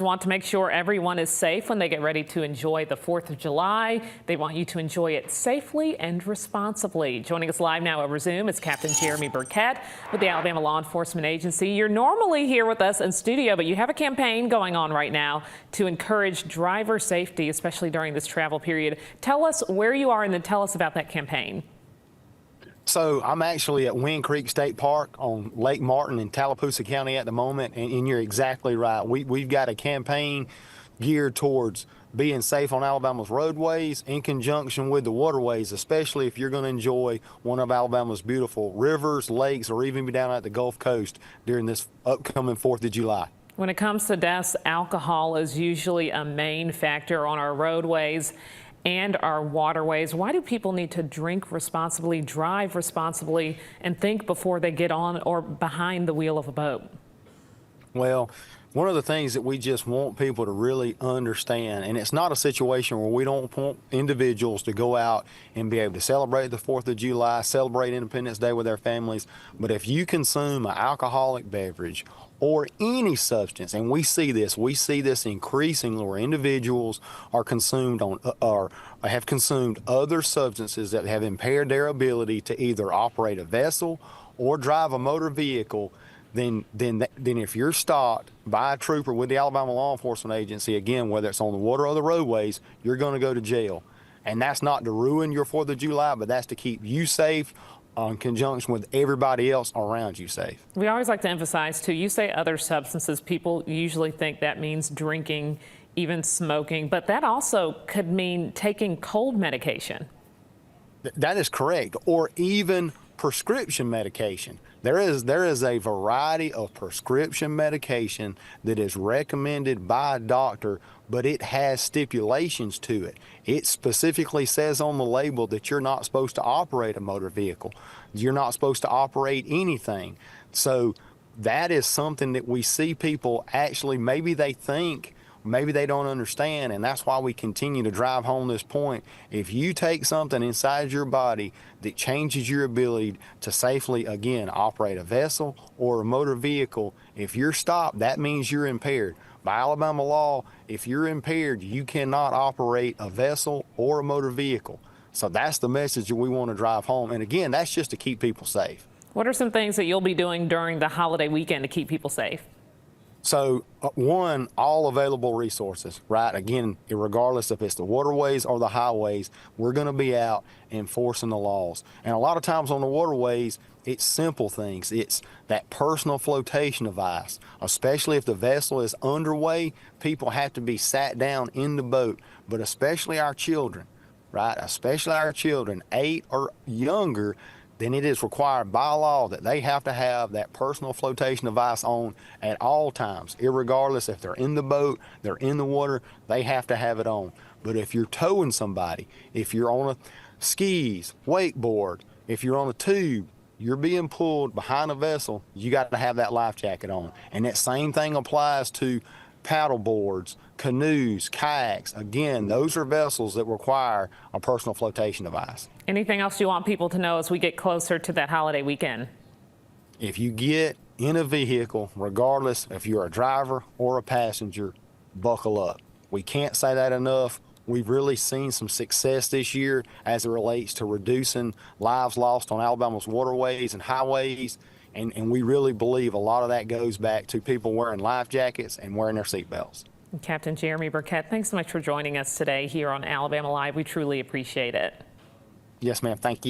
Want to make sure everyone is safe when they get ready to enjoy the 4th of July. They want you to enjoy it safely and responsibly. Joining us live now over Zoom is Captain Jeremy Burkett with the Alabama Law Enforcement Agency. You're normally here with us in studio, but you have a campaign going on right now to encourage driver safety, especially during this travel period. Tell us where you are and then tell us about that campaign. So I'm actually at Wind Creek State Park on Lake Martin in Tallapoosa County at the moment, and you're exactly right. We've got a campaign geared towards being safe on Alabama's roadways in conjunction with the waterways, especially if you're going to enjoy one of Alabama's beautiful rivers, lakes, or even be down at the Gulf Coast during this upcoming 4th of July. When it comes to deaths, alcohol is usually a main factor on our roadways and our waterways. Why do people need to drink responsibly, drive responsibly, and think before they get on or behind the wheel of a boat? Well, one of the things that we just want people to really understand, and it's not a situation where we don't want individuals to go out and be able to celebrate the 4th of July, celebrate Independence Day with their families, but if you consume an alcoholic beverage or any substance, and we see this increasingly where individuals are consumed on or have consumed other substances that have impaired their ability to either operate a vessel or drive a motor vehicle, then if you're stopped by a trooper with the Alabama Law Enforcement Agency, again, whether it's on the water or the roadways, you're going to go to jail. And that's not to ruin your 4th of July, but that's to keep you safe in conjunction with everybody else around you safe. We always like to emphasize, too, you say other substances. People usually think that means drinking, even smoking, but that also could mean taking cold medication. That is correct, or even prescription medication. There is a variety of prescription medication that is recommended by a doctor, but it has stipulations to it. It specifically says on the label that you're not supposed to operate a motor vehicle. You're not supposed to operate anything. So that is something that we see people actually, maybe they think, maybe they don't understand, and that's why we continue to drive home this point. If you take something inside your body that changes your ability to safely, again, operate a vessel or a motor vehicle, if you're stopped, that means you're impaired. By Alabama law, if you're impaired, you cannot operate a vessel or a motor vehicle. So that's the message that we want to drive home. And again, that's just to keep people safe. What are some things that you'll be doing during the holiday weekend to keep people safe? So one, all available resources, right? Again, regardless if it's the waterways or the highways, we're going to be out enforcing the laws. And a lot of times on the waterways, it's simple things. It's that personal flotation device, especially if the vessel is underway, people have to be sat down in the boat, but especially our children, right? Especially our children, 8 or younger, then it is required by law that they have to have that personal flotation device on at all times, irregardless if they're in the boat, they're in the water, they have to have it on. But if you're towing somebody, if you're on a skis, wakeboard, if you're on a tube, you're being pulled behind a vessel, you got to have that life jacket on. And that same thing applies to paddle boards, canoes, kayaks. Again, those are vessels that require a personal flotation device. Anything else you want people to know as we get closer to that holiday weekend? If you get in a vehicle, regardless if you're a driver or a passenger, buckle up. We can't say that enough. We've really seen some success this year as it relates to reducing lives lost on Alabama's waterways and highways. And we really believe a lot of that goes back to people wearing life jackets and wearing their seatbelts. Captain Jeremy Burkett, thanks so much for joining us today here on Alabama Live. We truly appreciate it. Yes, ma'am. Thank you.